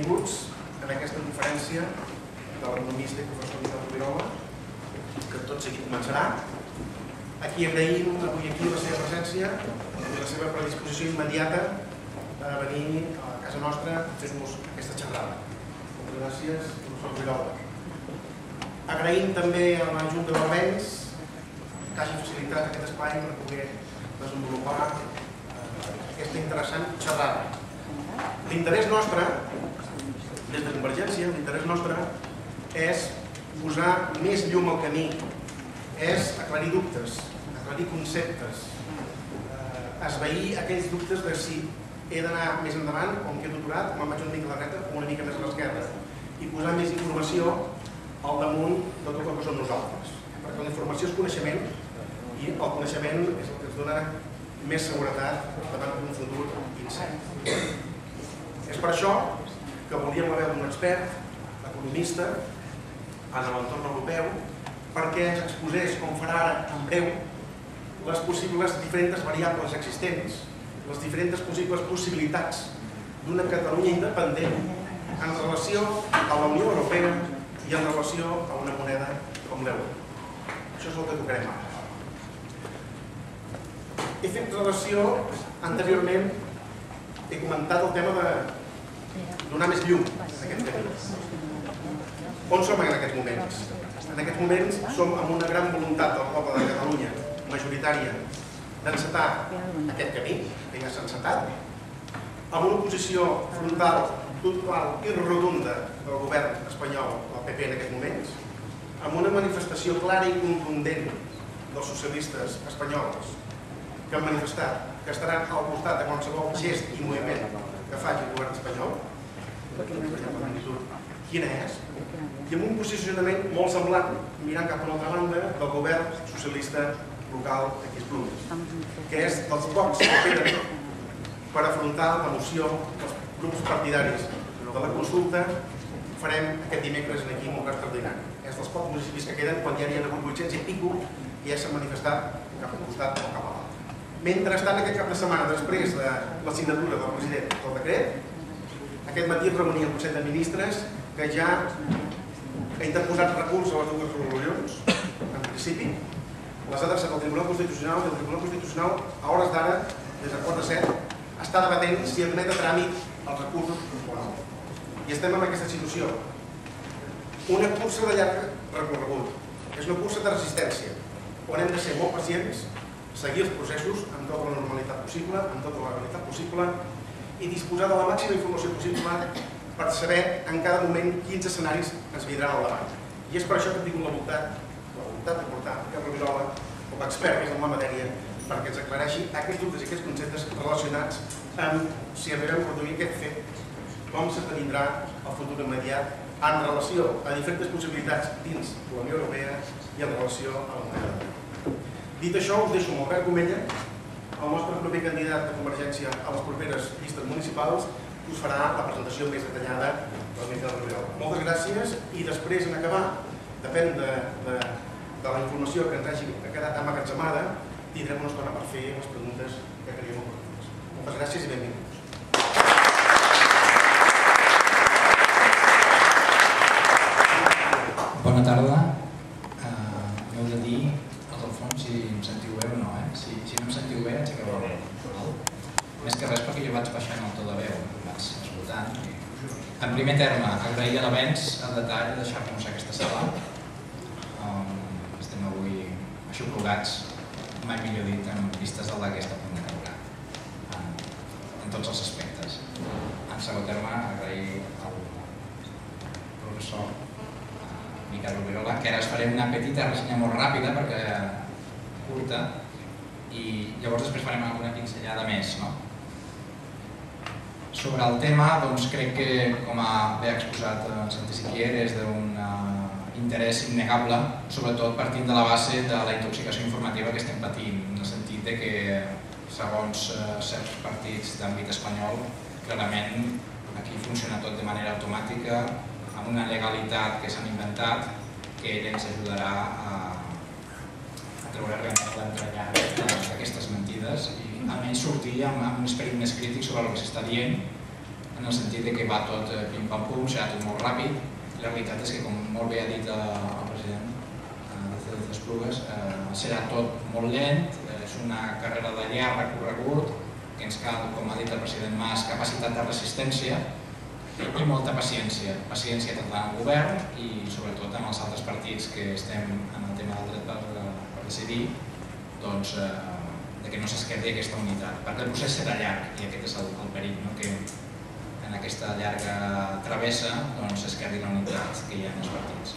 benvinguts en aquesta conferència de l'economista i professor Miquel Rubirola, que tot seguit començarà. Aquí agraïm avui aquí la seva presència i la seva predisposició immediata a venir a casa nostra a fer-nos aquesta xerrada. Moltes gràcies, professor Rubirola. Agraïm també a la Junta d'Albens que hagi facilitat aquest espai per poder desenvolupar aquesta interessant xerrada. L'interès nostre, des de Convergència, l'interès nostre és posar més llum al camí, és aclarir dubtes, aclarir conceptes, esvair aquells dubtes de si he d'anar més endavant o em quedo aturat, o me'n vaig una mica a la dreta o una mica més a l'esquerra, i posar més informació al damunt de tot el que som nosaltres. Perquè la informació és coneixement i el coneixement és el que ens dona més seguretat davant d'un futur incert. És per això que volíem la veu d'un expert, economista, en l'entorn europeu, perquè ens exposés, com farà ara en breu, les possibles diferents variables existents, les diferents possibles possibilitats d'una Catalunya independent en relació a la Unió Europea i en relació a una moneda com l'euro. Això és el que tocarem ara. He fet relació anteriorment, he comentat el tema de donar més llum en aquest camí. On som en aquests moments? En aquests moments som amb una gran voluntat del poble de Catalunya, majoritària, d'encetar aquest camí, que ja s'ha encetat, amb una posició frontal, total i rotunda del govern espanyol, del PP en aquests moments, amb una manifestació clara i contundent dels socialistes espanyols que han manifestat que estaran al costat de qualsevol gest i moviment que faci el govern espanyol, quina és, i amb un posicionament molt semblant, mirant cap a l'altra banda, del govern socialista local aquí a Esplugues, que és dels pocs que queden per afrontar la moció dels grups partidaris de la consulta. Farem aquest dimecres aquí un molt extraordinari. És dels pocs municipis que queden quan ja n'hi ha hagut 800 i pico que ja s'han manifestat cap al costat o cap a l'altre. Mentrestant, aquest cap de setmana, després de la signatura del president del decret, aquest matí es reunia el Consell de Ministres, que ja ha interposat recurs a les dues resolucions, en principi, les ha adreçat al Tribunal Constitucional, i el Tribunal Constitucional, a hores d'ara, des de 4 a 7, està debatent si admet a tràmit els recursos o no. I estem en aquesta situació. Una cursa de llarg recorregut. És una cursa de resistència, on hem de ser molt pacients, seguir els processos amb tota la normalitat possible, amb tota la legalitat possible, i disposar de la màxima informació possible per saber en cada moment quins escenaris ens vindran al davant. I és per això que hem tingut la voluntat de portar Miquel Rubirola com a expert en la matèria perquè ens aclareixi aquests dubtes i aquests conceptes relacionats amb si arribem a produir aquest fet, com s'esdevindrà el futur immediat en relació a diferents possibilitats dins de la Unió Europea i en relació a la moneda. Dit això, us deixo amb Albert Gomella, el nostre proper candidat de Convergència a les properes llistes municipals, que us farà la presentació més detallada del Miquel Rubirola. Moltes gràcies i després, en acabar, depèn de la informació que ens hagi quedat emmagatzemada, tindrem una estona per fer les preguntes que creiem oportunes. Moltes gràcies i benvinguts. Bona tarda. M'heu de dir al fons si em sentiu bé o no. Si no em sentiu bé, aixequeu la veu. Més que res perquè jo vaig baixant el to de veu, vaig escoltant. En primer terme, agrair a l'Avenç el detall de deixar-nos aquesta sala. Estem avui aixopluгats, mai millor dit, amb vistes al que està a punt de caure, en tots els aspectes. En segon terme, agrair al professor Miquel Rubirola, que ara es faré una petita ressenya molt ràpida, perquè curta, i llavors després farem alguna pinzellada més. Sobre el tema, crec que, com bé ha exposat Santi Siquier, és d'un interès innegable, sobretot partint de la base de la intoxicació informativa que estem patint, en el sentit que, segons certs partits d'àmbit espanyol, clarament aquí funciona tot de manera automàtica, amb una legalitat que s'han inventat, que ens ajudarà a treure realment l'entrellat d'aquestes mentides i almenys sortir amb un esperit més crític sobre el que s'està dient en el sentit que va tot pim-pam-pum, serà tot molt ràpid. La realitat és que, com molt bé ha dit el president de CDC Esplugues, serà tot molt lent, és una carrera de llarg recorregut, que ens cal, com ha dit el president Mas, capacitat de resistència i molta paciència. Paciència tant en el govern i sobretot amb els altres partits que estem en el tema del dret per decidir, doncs que no s'esquerdi aquesta unitat, perquè el procés serà llarg i aquest és el perill, que en aquesta llarga travessa s'esquerdi la unitat que hi ha en els partits.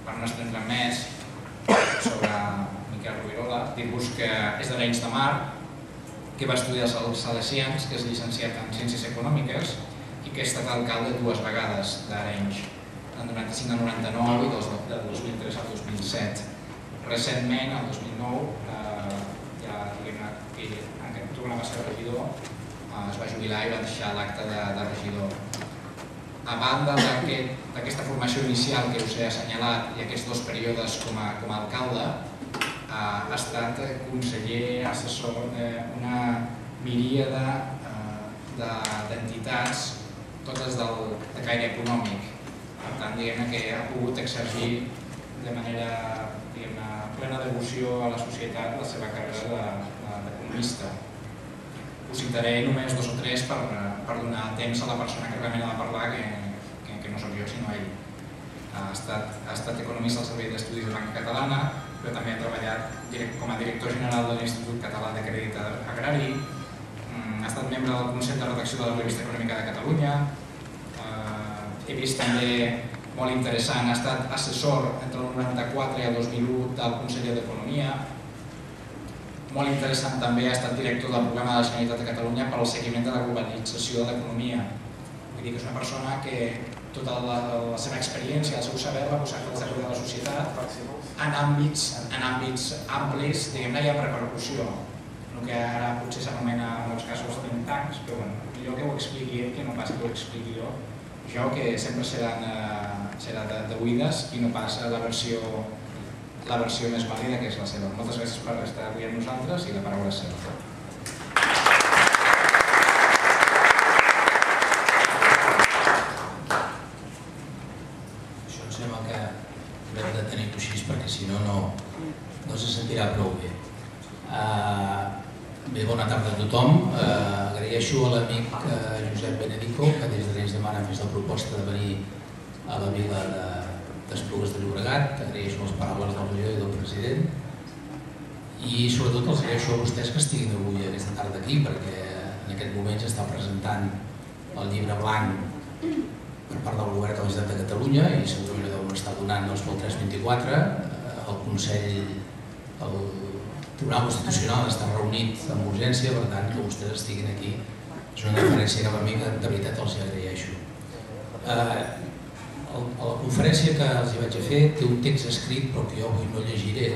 Per no estendre més sobre Miquel Rovirola, dir-vos que és d'Arenys de Mar, que va estudiar als Salesians, que és llicenciat en Ciències Econòmiques i que ha estat alcalde 2 vegades d'Arenys, en 95 al 99 i del 2003 al 2007. Recentment, el 2009, que tornava a ser regidor, es va jubilar i va deixar l'acte de regidor. A banda d'aquesta formació inicial que us he assenyalat i aquests 2 períodes com a alcalde, ha estat conseller, assessor d'una miríada d'entitats, totes de caire econòmic. Per tant, diguem-ne que ha pogut exercir de manera plena devoció a la societat la seva carrera d'economista. Us citaré només 2 o 3 per donar temps a la persona que realment ha de parlar, que no soc jo, sinó ell. Ha estat economista al Servei d'Estudis de Banca Catalana, però també ha treballat com a director general de l'Institut Català de Crèdit Agrari, ha estat membre del Consell de Redacció de la Revista Econòmica de Catalunya, he vist també molt interessant, ha estat assessor entre el 94 i el 2001 del Consell d'Economia. Molt interessant també ha estat director del programa de la Generalitat de Catalunya per al seguiment de la globalització de l'economia. Vull dir que és una persona que tota la seva experiència, el seu saber l'ha posat al servei de la societat en àmbits amplis, diguem-ne, i amb repercussió. El que ara potser s'anomena en molts casos think tanks, però millor que ho expliqui ell que no pas que ho expliqui jo. Jo, que sempre serà de buides i no pas la versió més vàlida, que és la seva. Moltes gràcies per estar avui amb nosaltres i la paraula és seva. Això em sembla que hem de tenir-ho així perquè si no se sentirà prou bé. Bé, bona tarda a tothom. Agraeixo a l'amic Josep Benedico, que des d'Arenys de Mar ha fet la proposta de venir a la vila d'Esplugues de Llobregat. Agraeixo les paraules del regidor i del president. I sobretot els agraeixo a vostès que estiguin avui aquesta tarda aquí, perquè en aquest moment s'està presentant el llibre blanc per part del govern de la Generalitat de Catalunya i segurament ho deuen estar donant pel 324. El Consell, el Tribunal Constitucional està reunit amb urgència, per tant, que vostès estiguin aquí és una diferència que per mi de veritat els agraeixo. La conferència que els vaig a fer té un text escrit, però que jo avui no llegiré,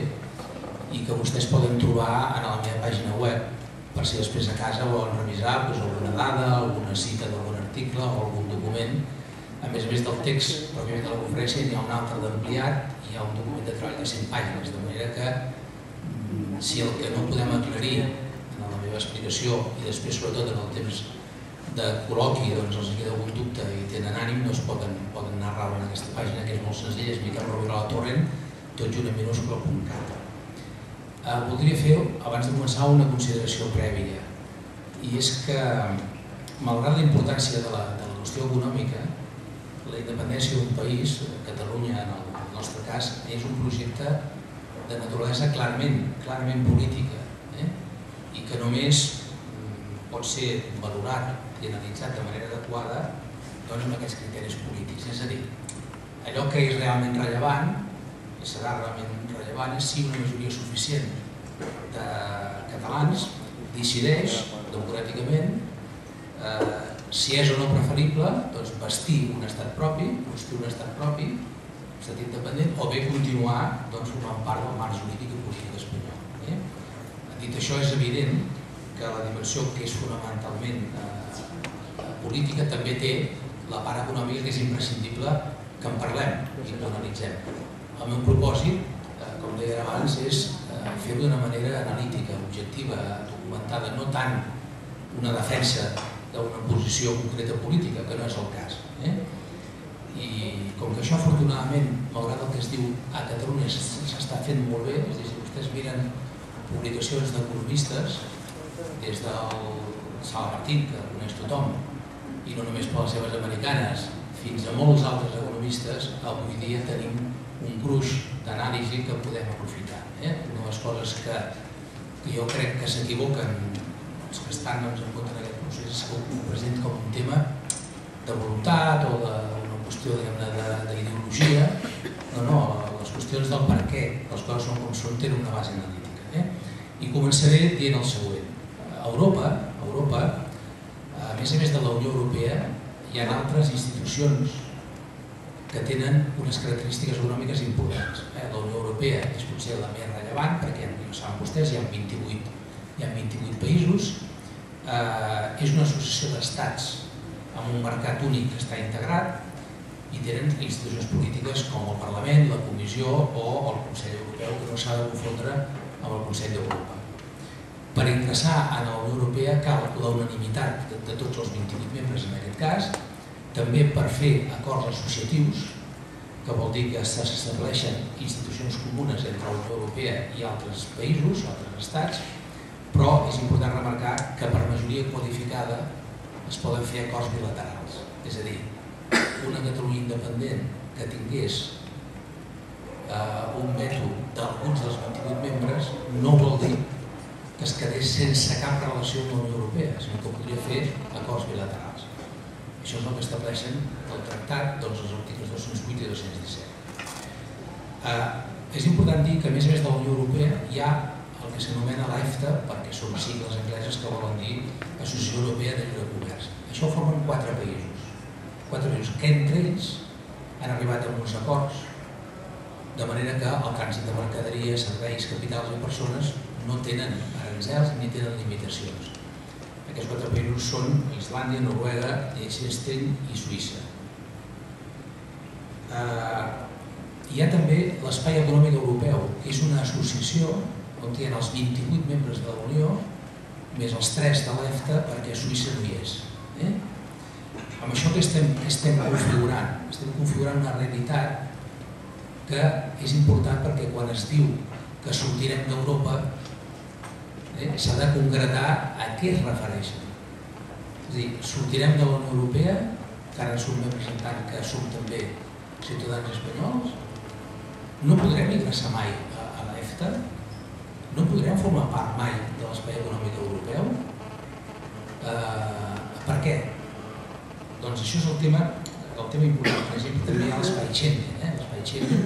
i que vostès poden trobar a la meva pàgina web, per si després a casa volen revisar alguna dada, alguna cita d'algun article o algun document. A més del text pròpiament de la conferència, n'hi ha un altre d'ampliat i hi ha un document de treball de 100 pàgines, de manera que si el que no podem aclarir en la meva explicació i després sobretot en el temps de col·loqui els queda algun dubte i tenen ànim, poden anar en aquesta pàgina que és molt senzilla, és Miquel Rovirola Torrent, tot junt en minúscula.cat. Voldria fer, abans de començar, una consideració prèvia, i és que, malgrat la importància de la qüestió econòmica, la independència d'un país, Catalunya en el nostre cas, és un projecte de naturalesa clarament política i que només pot ser valorat i analitzat de manera adequada amb aquests criteris polítics. És a dir, allò que és realment rellevant, que serà realment rellevant, és si una majoria suficient de catalans decideix democràticament si és o no preferible bastir un estat propi, construir un estat propi, un estat independent, o bé continuar formant part del marc jurídic i polític espanyol. Dit això, és evident que la dimensió que és fonamentalment política també té la part econòmica, que és imprescindible que en parlem i que l'analitzem. El meu propòsit, com deia abans, és fer-ho d'una manera analítica, objectiva, documentada, no tant una defensa d'una posició concreta política, que no és el cas. I com que això, afortunadament, malgrat el que es diu a Catalunya, s'està fent molt bé, és a dir, si vostès miren publicacions d'economistes, des del Sala Martín, que coneix tothom, i no només per les seves americanes, fins a molts altres economistes, avui dia tenim un gruix d'anàlisi que podem aprofitar. Una de les coses que jo crec que s'equivoquen els que estan en compte en aquest procés és que ho presenten com un tema de voluntat o d'una qüestió d'ideologia. No, les qüestions del per què les coses són com són tenen una base analítica. I començaré dient el següent. A Europa, a més de la Unió Europea, hi ha altres institucions que tenen unes característiques econòmiques importants. La Unió Europea és potser la més rellevant perquè, ja saben vostès, hi ha 28 països. És una associació d'estats amb un mercat únic que està integrat i tenen institucions polítiques com el Parlament, la Comissió o el Consell Europeu, que no s'ha de confondre amb el Consell d'Europa. Per ingressar en la Unió Europea cal la unanimitat de tots els 28 membres en aquest cas, també per fer acords associatius, que vol dir que s'estableixen institucions comunes entre la Unió Europea i altres països, altres estats, però és important remarcar que per majoria qualificada es poden fer acords bilaterals. És a dir, una Catalunya independent que tingués un mètode d'alguns dels 28 membres no vol dir que es quedés sense cap relació amb la Unió Europea, sinó que podria fer acords bilaterals. Això és el que estableixen el tractat, els articles 208 i 217. És important dir que a més de la Unió Europea hi ha el que s'anomena l'EFTA, perquè són sigles angleses que volen dir Associació Europea de Lliure Comerç. Això ho formen 4 països, que entre ells han arribat a uns acords, de manera que el trànsit de mercaderies, serveis, capitals i persones no tenen aranzels ni tenen limitacions. Aquests 4 països són Islàndia, Noruega, Liechtenstein i Suïssa. Hi ha també l'Espai Econòmic Europeu, que és una associació on hi ha els 28 membres de la Unió, més els 3 de l'EFTA, perquè Suïssa no hi és. Amb això que estem configurant? Estem configurant una realitat que és important perquè quan es diu que sortirem d'Europa s'ha de concretar a què es refereixen. És a dir, sortirem de la Unió Europea, que ara som representant que som també ciutadans espanyols, no podrem ingressar mai a l'EFTA, no podrem formar part mai de l'Espai Econòmic Europeu. Per què? Doncs això és el tema important. Per exemple, també hi ha l'Espai Schengen,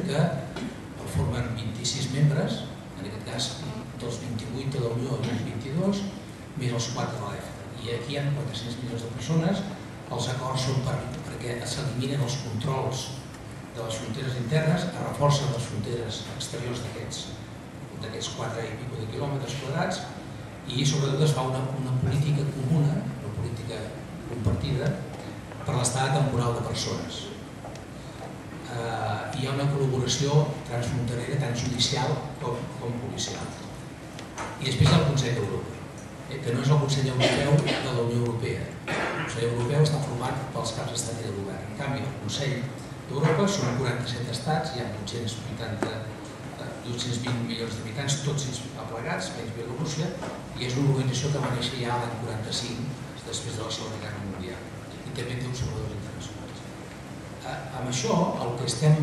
que el formen 26 membres, en aquest cas dels 28 de la Unió i els 22, més els 4 de l'EFTA. I aquí hi ha 400 milions de persones. Els acords són perquè s'eliminen els controls de les fronteres internes, es reforcen les fronteres exteriors d'aquests 4 i pico de quilòmetres quadrats i sobretot es fa una política comuna, una política compartida per l'estada temporal de persones. Hi ha una col·laboració transfronterera tant judicial com policial. I després hi ha el Consell d'Europa, que no és el Consell Europeu de la Unió Europea. El Consell Europeu està format pels caps d'estat i de govern. En canvi, el Consell d'Europa són 47 estats, hi ha 220 milions d'habitants, tots ells aplegats, menys Bielorússia, i és una organització que va néixer ja l'any 45, després de la Segona Guerra Mundial, i també té observadors internacionals. Amb això, el que estem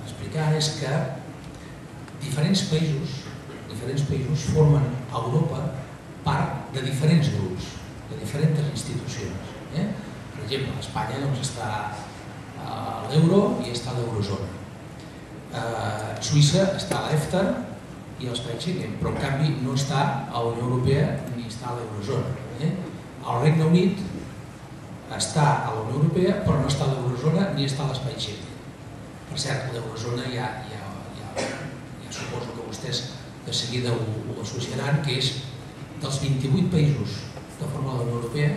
explicant és que diferents països formen a Europa part de diferents grups, de diferents institucions. Per exemple, a Espanya està a l'euro i està a l'eurozona. Suïssa està a l'EFTA i a l'Espai Schengen, però en canvi no està a la Unió Europea ni està a l'eurozona. El Regne Unit està a la Unió Europea però no està a l'eurozona ni està a l'Espai Schengen. Per cert, l'eurozona ja suposo que vostès de seguida ho associaran, que és dels 28 països que formen la Unió Europea,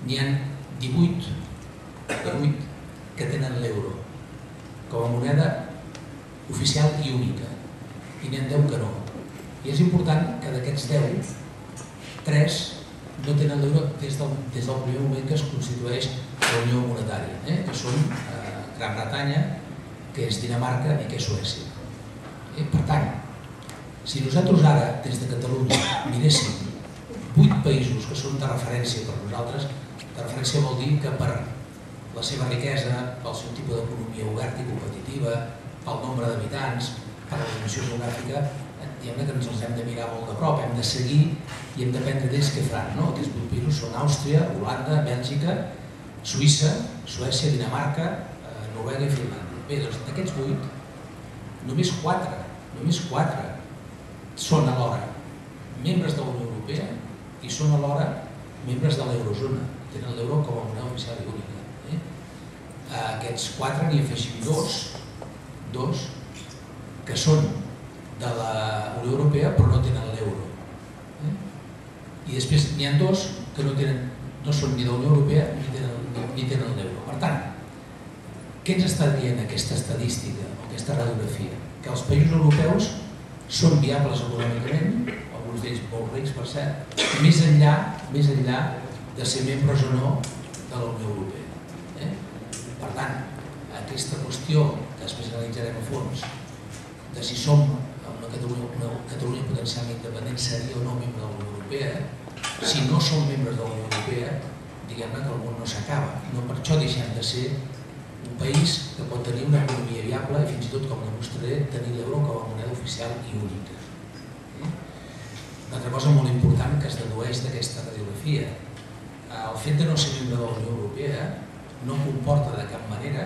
n'hi ha 18 que tenen l'euro com a moneda oficial i única, i n'hi ha 10 que no. I és important que d'aquests 10, 3 no tenen l'euro des del primer moment que es constitueix la Unió Monetària, que són Gran Bretanya, que és Dinamarca i que és Suècia. Per tant, si nosaltres ara, des de Catalunya, miréssim 8 països que són de referència per nosaltres, de referència vol dir que per la seva riquesa, pel seu tipus d'economia oberta i competitiva, pel nombre d'habitants, per la dimensió geogràfica, diguem-ne que ens els hem de mirar molt de prop, hem de seguir i hem d'aprendre d'ells què faran. Aquests 8 països són Àustria, Holanda, Bèlgica, Suïssa, Suècia, Dinamarca, Noruega i Finlàndia. Bé, doncs d'aquests 8, només 4 són alhora membres de la Unió Europea i són alhora membres de l'eurozona. Tenen l'euro com a moneda oficial i única. Aquests 4 n'hi afegim dos que són de la Unió Europea però no tenen l'euro. I després n'hi ha 2 que no són ni de la Unió Europea ni tenen l'euro. Per tant, què ens està dient aquesta estadística o aquesta radiografia? Que els països europeus són viables econòmicament, alguns d'ells molt rics per cert, més enllà de ser membres o no de la Unió Europea. Per tant, aquesta qüestió que després analitzarem a fons de si som una Catalunya potencialment independent seria o no membre de la Unió Europea, si no som membres de la Unió Europea, diguem-ne que el món no s'acaba. No per això deixem de ser un país que pot tenir una economia viable i fins i tot, com demostraré, tenir l'euro com a moneda oficial i única. Una altra cosa molt important que es dedueix d'aquesta radiografia, el fet de no ser membre de la Unió Europea no comporta de cap manera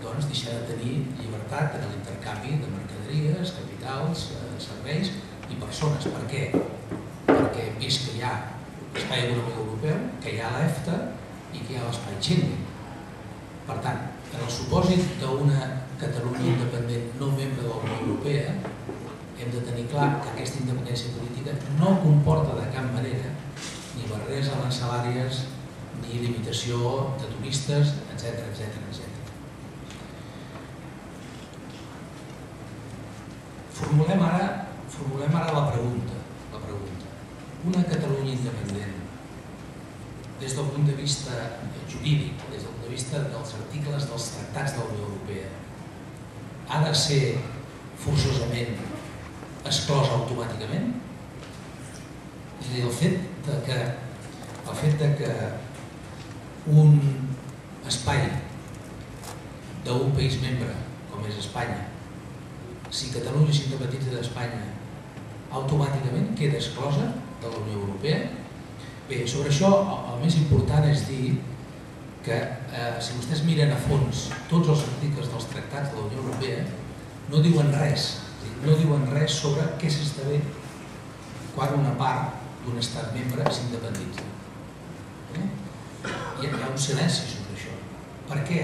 deixar de tenir llibertat en l'intercanvi de mercaderies, capitals, serveis i persones. Per què? Perquè hem vist que hi ha l'espai econòmic europeu, que hi ha l'EFTA i que hi ha l'espai Schengen. Per tant, en el supòsit d'una Catalunya independent no membre de la Unió Europea, hem de tenir clar que aquesta independència política no comporta de cap manera ni barreres arancelàries ni limitació de turistes, etc. Formulem ara la pregunta. Una Catalunya independent, des del punt de vista jurídic, des del punt de vista dels articles dels tractats de la Unió Europea, ha de ser forçosament exclosa automàticament? És a dir, el fet que un espai d'un país membre, com és Espanya, si Catalunya s'independitza d'Espanya, automàticament queda exclosa de la Unió Europea? Bé, sobre això el més important és dir que si vostès miren a fons tots els articles dels tractats de la Unió Europea, no diuen res sobre què s'esdevé quan una part d'un estat membre s'independitza. Hi ha un silenci sobre això. Per què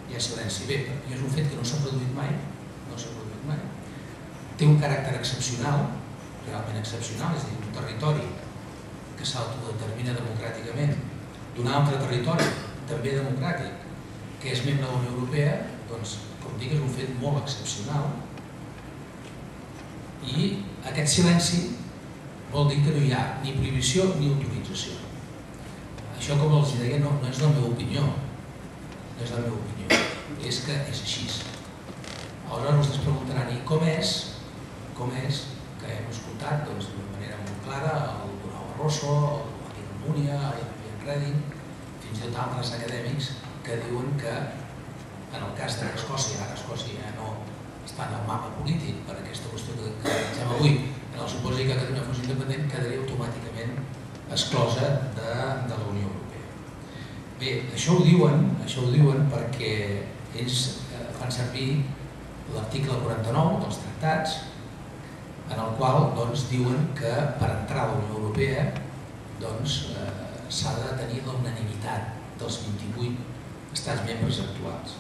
hi ha silenci? Bé, perquè és un fet que no s'ha produït mai, té un caràcter excepcional, realment excepcional, és a dir, un territori que s'autodetermina democràticament d'un altre territori, també democràtic, que és membre de la Unió Europea, doncs, com dic, és un fet molt excepcional. I aquest silenci vol dir que no hi ha ni prohibició ni autorització. Això, com els deia, no és la meva opinió, és que és així. Aleshores vostès preguntaran, i com és que hem escoltat d'una manera molt clara el Donau Barroso, el Joaquín Almunia, el Vivian Reding, fins i tot altres acadèmics que diuen que en el cas de Escòcia, ara Escòcia ja no està en el mapa polític per aquesta qüestió que analitzem avui, en el supòsit que Catalunya fos independent quedaria automàticament exclosa de la Unió Europea. Bé, això ho diuen perquè ells fan servir l'article 49 dels tractats, en el qual diuen que per entrar a la Unió Europea s'ha de tenir la unanimitat dels 28 estats membres actuals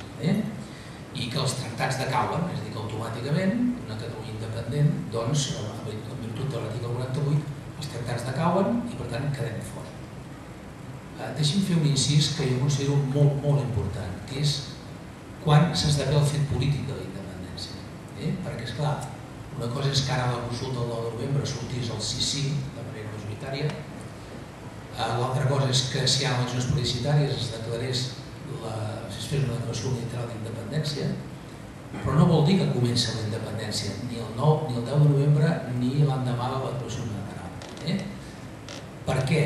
i que els tractats decauen, és a dir, que automàticament una Catalunya independent, en virtut de l'article 48, els tractats decauen i per tant quedem fora. Deixi'm fer un incís que jo considero molt, molt important, que és quan s'esdevé el fet polític de la independència. Perquè, esclar, una cosa és que ara la consulta del 9 de novembre sortís el sí de manera majoritària L'altra cosa és que si hi ha eleccions plebiscitàries es fes una declaració unilateral d'independència, però no vol dir que comença la independència, ni el 9, ni el 10 de novembre, ni l'endemà de la declaració unilateral. Per què?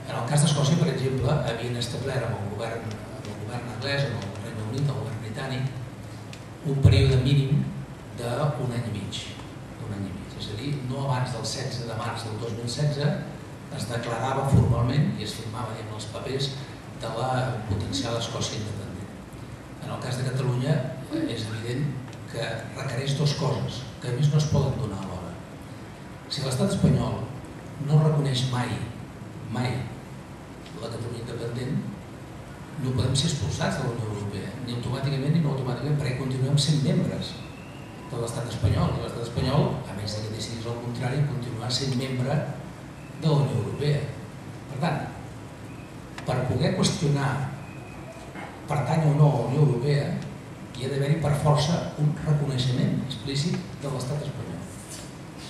En el cas d'Escòcia, per exemple, havien establert amb el govern anglès, amb el Regne Unit, el govern britànic, un període mínim d'un any i mig. És a dir, no abans del 16 de març del 2016 es declarava formalment i es firmava en els papers de la potencial Escòcia independent. En el cas de Catalunya és evident que requereix dues coses, que a més no es poden donar alhora. Si l'estat espanyol no reconeix mai la Catalunya independent, no podem ser expulsats de la Unió Europea, ni automàticament ni no automàticament, perquè continuem sent membres de l'estat espanyol. I l'estat espanyol, a més que decidís el contrari, continuarà sent membre de la Unió Europea. Per tant, per poder qüestionar pertany o no a la Unió Europea, hi ha d'haver-hi per força un reconeixement explícit de l'estat espanyol.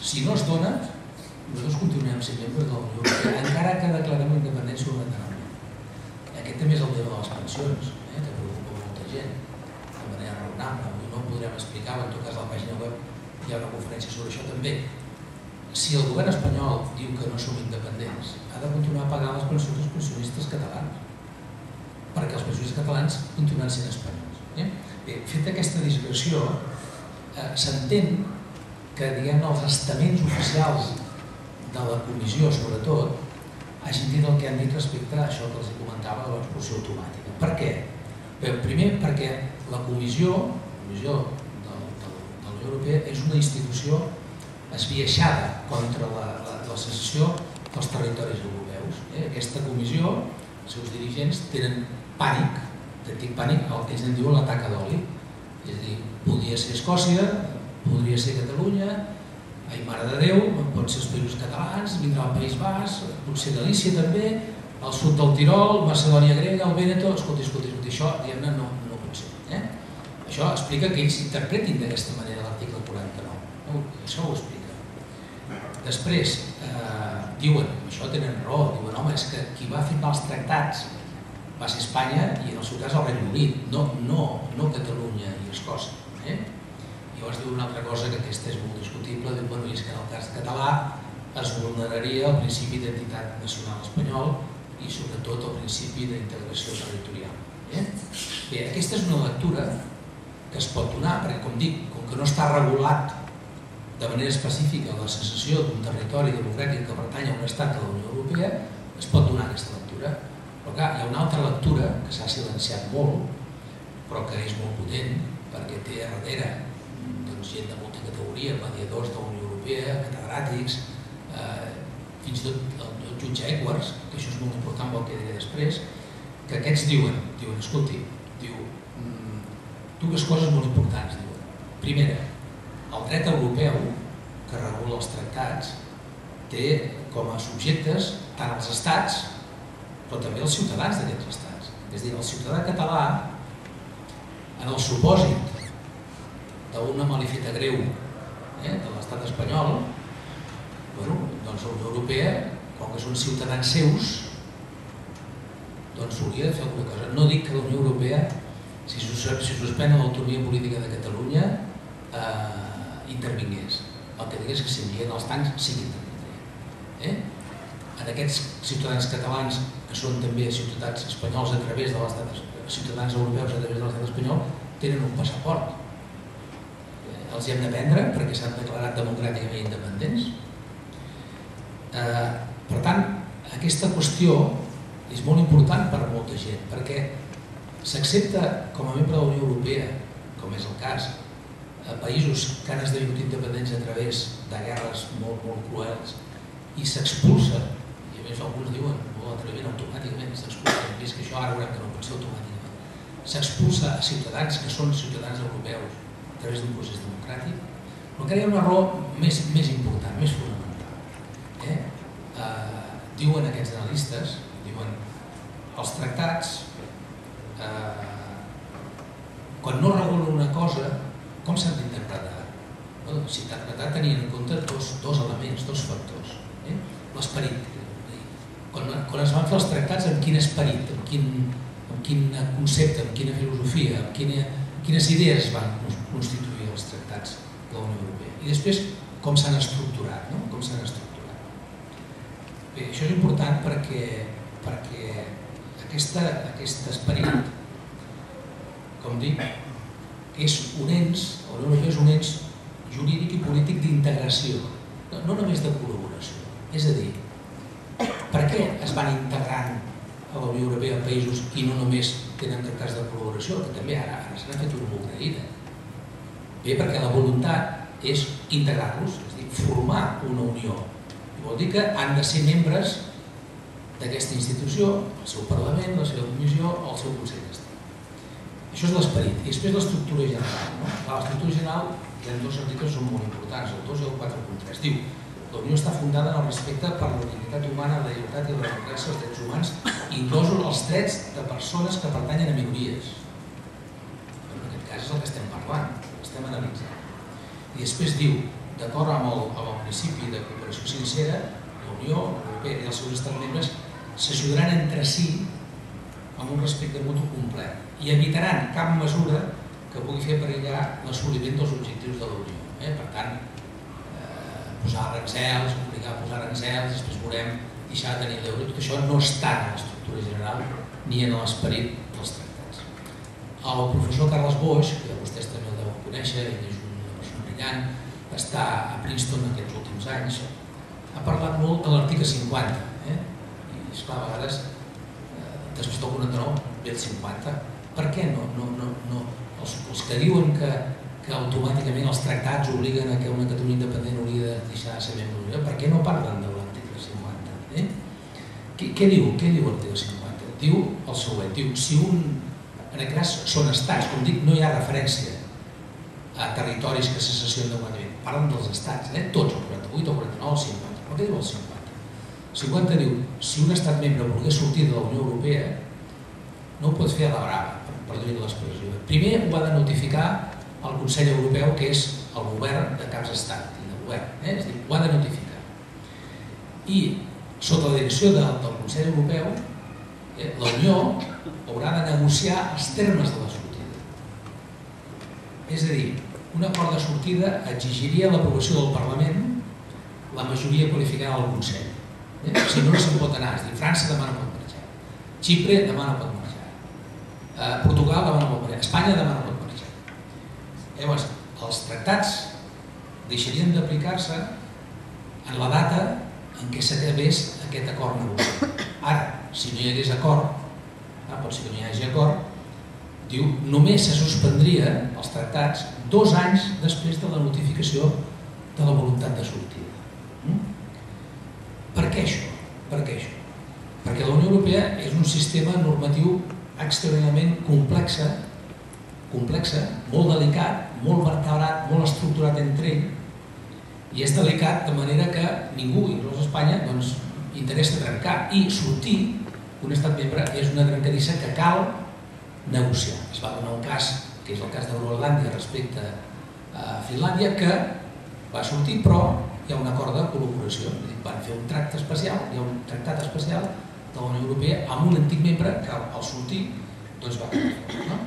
Si no es dona, nosaltres continuem sent membres de la Unió Europea, encara que declarem la independència unilateralment. Aquest també és el tema de les pensions, que preocupa molta gent, de manera raonable. No ho podrem explicar, en tot cas a la pàgina web hi ha una conferència sobre això també. Si el govern espanyol diu que no som independents, ha de continuar a pagar les pensions dels pensionistes catalans, perquè els pensionistes catalans continuen sent espanyols. Bé, fet aquesta digressió, s'entén que els estaments oficials de la comissió, sobretot, hagin dit el que han dit respecte a això que els comentava de l'expulsió automàtica. Per què? Bé, primer perquè la comissió de la Unió Europea és una institució esbiaixada contra la secessió dels territoris europeus. Aquesta comissió, els seus dirigents, tenen pànic, pànic al que ells en diuen la taca d'oli. És a dir, podria ser Escòcia, podria ser Catalunya, ai mare de Déu, pot ser els països catalans, vindrà el País Basc, potser Galícia també, el sud del Tirol, Macedònia grega, el Vèneto, escolti, això diguem-ne no pot ser. Això explica que ells interpretin d'aquesta manera l'article 49, això ho explica. Després, diuen, això tenen raó, diuen, home, és que qui va firmar els tractats va ser Espanya i en el seu cas el Regne Unit, no Catalunya i Escòcia. Llavors diu una altra cosa que aquesta és molt discutible, diu, bueno, és que en el cas català es vulneraria el principi d'identitat nacional espanyol i sobretot el principi d'integració territorial. Bé, aquesta és una lectura que es pot donar, perquè com dic, com que no està regulat de manera específica la secessió d'un territori democràtic que pertany a un estat de la Unió Europea, es pot donar aquesta lectura. Però clar, hi ha una altra lectura que s'ha silenciat molt, però que és molt potent, perquè té a darrere gent de molta categoria, mediadors de la Unió Europea, catedràtics, fins i tot el jutge Edwards, que això és molt important pel que diré després, que aquests diuen, escolti, dues coses molt importants. Primera, el dret europeu, que regula els tractats, té com a subjectes tant els estats, però també els ciutadans d'aquests estats. És a dir, el ciutadà català, en el supòsit d'una malifeta greu de l'estat espanyol, doncs la Unió Europea, com que són ciutadans seus, doncs hauria de fer alguna cosa. No dic que la Unió Europea, si suspèn l'autonomia política de Catalunya, intervingués. El que digués que si envien els tancs, sí que intervindria. En aquests ciutadans catalans, que són també ciutadans espanyols a través de l'estat, ciutadans europeus a través de l'estat espanyol, tenen un passaport. Els hi hem de prendre perquè s'han declarat democràticament independents. Per tant, aquesta qüestió és molt important per a molta gent, perquè s'accepta com a membre de la Unió Europea, com és el cas, a països que han esdevingut independents a través de guerres molt cruels, i s'expulsa, i a més alguns diuen molt atreviment, automàticament s'expulsa, hem vist que això ara veurem que no pot ser automàticament, s'expulsa a ciutadans que són ciutadans europeus a través d'un procés democràtic, però que hi ha una raó més important, més fonamental. Diuen aquests analistes, diuen els tractats, quan no regulen una cosa, com s'han d'interpretar? Si interpretar tenien en compte dos elements, dos factors. L'esperit, quan es van fer els tractats, amb quin esperit, amb quin concepte, amb quina filosofia, amb quines idees es van constituir els tractats de la Unió Europea. I després, com s'han estructurat, no? Com s'han estructurat. Bé, això és important perquè aquest esperit, com dic, és un ens, la Unió Europea és un ens jurídic i polític d'integració, no només de col·laboració. És a dir, per què es van integrant a la Unió Europea països i no només tenen tractats de col·laboració, que també ara se n'ha fet una molt agraïda? Bé, perquè la voluntat és integrar-los, és a dir, formar una unió. I vol dir que han de ser membres d'aquesta institució, el seu Parlament, la seva Comissió o el seu Consell d'Estat. Això és l'esperit. I després l'estructura general. L'estructura general, hi ha dos articles que són molt importants, el 2 i el 4.3. Diu: la Unió està fundada en el respecte per la dignitat humana, la llibertat i la democràcia, els drets humans, inclosos els drets de persones que pertanyen a minories. En aquest cas és el que estem parlant, estem analitzant. I després diu, d'acord amb el principi de cooperació sincera, la Unió Europea i els seus estats membres s'ajudaran entre si amb un respecte mutu complet i evitaran cap mesura que pugui fer perillar l'assoliment dels objectius de la Unió. Per tant, posar aranzels, obligar a posar aranzels, després veurem deixar de tenir l'euro, tot això no està en l'estructura general ni en l'esperit dels tractats. El professor Carles Boix, que vostès també el deuen conèixer, ell és una persona brillant, està a Princeton aquests últims anys, ha parlat molt de l'article 50, i esclar, a vegades, després del 49 ve el 50, per què no? Els que diuen que automàticament els tractats obliguen a que una Catalunya independent hauria de deixar de ser membre de la Unió, per què no parlen de l'article 50? Què diu l'article 50? Diu el següent, diu, si en aquest cas són estats, com dic, no hi ha referència a territoris que se cessionen democràticament, parlen dels estats, tots, el 48, el 49, el 50, però què diu el 50? El 50 diu, si un estat membre volgués sortir de la Unió Europea, no ho pot fer a la brava, per dir l'expressió. Primer ho ha de notificar el Consell Europeu, que és el govern de caps d'estat i de govern, és a dir, ho ha de notificar. I sota la direcció del Consell Europeu, la Unió haurà de negociar els termes de la sortida. És a dir, un acord de sortida exigiria l'aprovació del Parlament, la majoria qualificada del Consell. Si no, no se'n pot anar. És a dir, França demà no pot marxar, Xipre demà no pot marxar, Portugal demà no pot marxar, Espanya demà no pot marxar. Llavors, els tractats deixarien d'aplicar-se en la data en què s'acabés aquest acord negociat. Ara, si no hi hagués acord, pot ser que no hi hagi acord, diu, només se suspendria els tractats 2 anys després de la notificació de la voluntat de sortida. Per què això? Perquè la Unió Europea és un sistema normatiu extraordinàriament complex, molt delicat, molt vertebrat, molt estructurat entre ell, i és delicat de manera que ningú, inclús Espanya, interessa trencar, i sortir un estat membre és una trencadissa que cal negociar. Es va donar un cas, que és el cas de Groenlàndia respecte a Finlàndia, que va sortir, però hi ha un acord de col·laboració. Van fer un tracte especial, hi ha un tractat especial de la Unió Europea amb un antic membre que al sortir va quedar.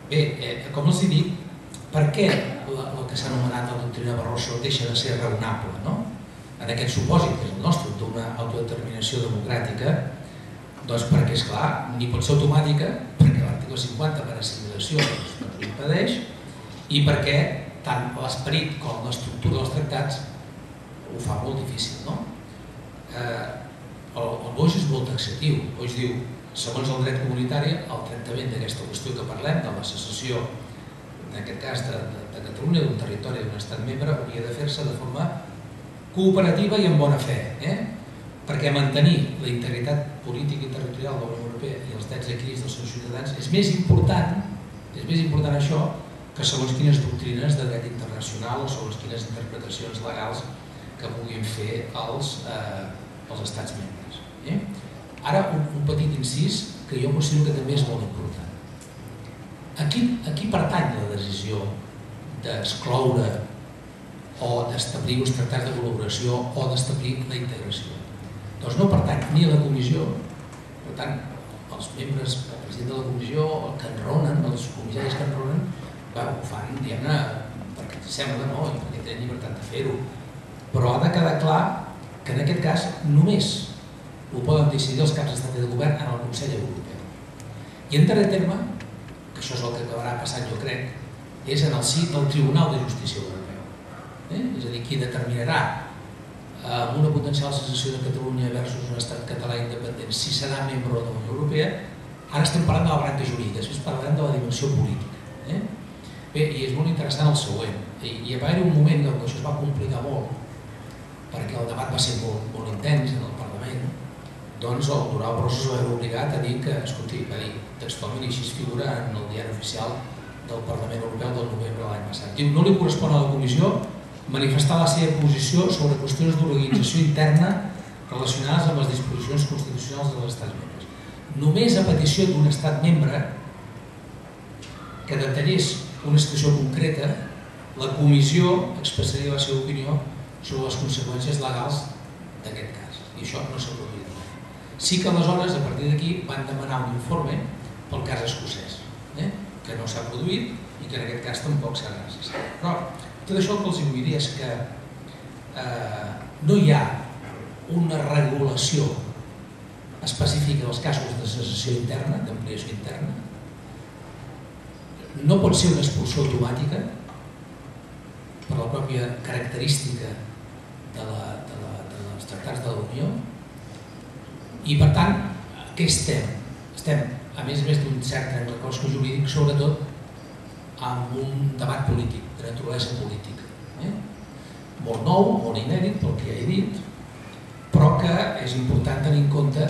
Bé, com els dic, per què el que s'ha anomenat la doctrina Barroso deixa de ser raonable? En aquest supòsit, que és el nostre, d'una autodeterminació democràtica, doncs perquè, esclar, ni pot ser automàtica, perquè l'article 50 per assimilació no ho impedeix, i perquè tant l'esperit com l'estructura dels tractats ho fa molt difícil. El Boix és molt taxatiu. El Boix diu, segons el dret comunitari, el tractament d'aquesta qüestió que parlem, de la secessió, en aquest cas de Catalunya, d'un territori d'un estat membre, hauria de fer-se de forma cooperativa i amb bona fe, perquè mantenir la integritat política i territorial de la Unió Europea i els drets adquirits dels seus ciutadans és més important això que segons quines doctrines de dret internacional o segons quines interpretacions legals que puguin fer els estats membres. Ara, un petit incís que jo considero que també és molt important. A qui pertany la decisió d'excloure o d'establir uns tractats de col·laboració o d'establir la integració? doncs no pertany ni a la comissió. Per tant, els membres, el president de la comissió, el que enronen, els comissaris que enronen, ho fan, diguem-ne, perquè ens sembla, no? I perquè tenen llibertat de fer-ho. Però ha de quedar clar que en aquest cas només ho poden decidir els caps d'estat i de govern en el Consell Europeu. I en darrer terme, que això és el que acabarà passant jo crec, és en el si del Tribunal de Justícia Europeu. És a dir, qui determinarà amb una potencial secessió de Catalunya versus un estat català independent si serà membre de la Unió Europea. Ara estem parlant de la branca jurídica, després parlarem de la dimensió política. Bé, i és molt interessant el següent. Hi va haver un moment en què això es va complicar molt, perquè el debat va ser molt intens en el Parlament, doncs el Durão Barroso es va veure obligat a dir que, escolti, va dir textualment, i així es figura en el diari oficial del Parlament Europeu del novembre de l'any passat. Diu, no li correspon a la Comissió manifestar la seva posició sobre qüestions d'organització interna relacionades amb les disposicions constitucionals dels estats membres. Només a petició d'un estat membre que detallés una situació concreta, la Comissió expressaria la seva opinió sobre les conseqüències legals d'aquest cas. I això no s'ha produït mai. Sí que aleshores, a partir d'aquí, van demanar un informe pel cas escocès, que no s'ha produït i que en aquest cas tampoc serà necessari. Però tot això el que els vull dir és que no hi ha una regulació específica dels casos de secessió interna, d'ampliació interna. No pot ser una expulsió automàtica per la pròpia característica dels tractats de la Unió i per tant, què estem? Estem, a més d'un cert trencaclosca jurídic, sobretot amb un debat polític, de naturalesa política. Molt nou, molt inèdit, pel que ja he dit, però que és important tenir en compte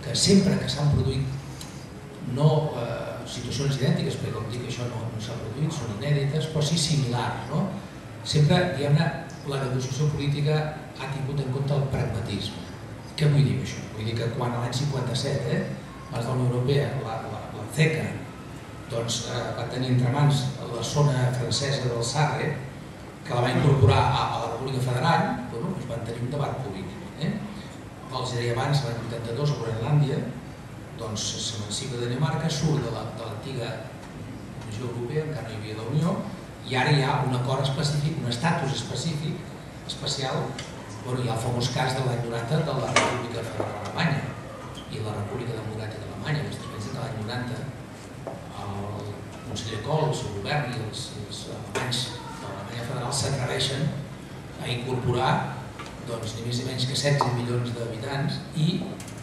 que sempre que s'han produït no situacions idèntiques, perquè com dic això no s'ha produït, són inèdites, però sí similars. Sempre, diguem-ne, la negociació política ha tingut en compte el pragmatisme. Què vull dir amb això? Vull dir que quan l'any 57 els de la Unió Europea, la CECA, va tenir entre mans la zona francesa del Sarre, que la va incorporar a la República Federal, van tenir un debat polític. Els deia abans, l'any 82, a Groenlàndia, s'emancipa de Dinamarca, surt de l'antiga Comissió Europea, encara no hi havia de la Unió, i ara hi ha un acord específic, un estatus específic, especial. Hi ha el famós cas de l'any 90 de la República Federal Alemanya i la República Democràtica Alemanya. Vostès pensen que l'any 90 el conseller Kohl, el seu govern i els alemanys de l'Alemanya Federal s'atreveixen a incorporar ni més ni menys que 16 milions d'habitants i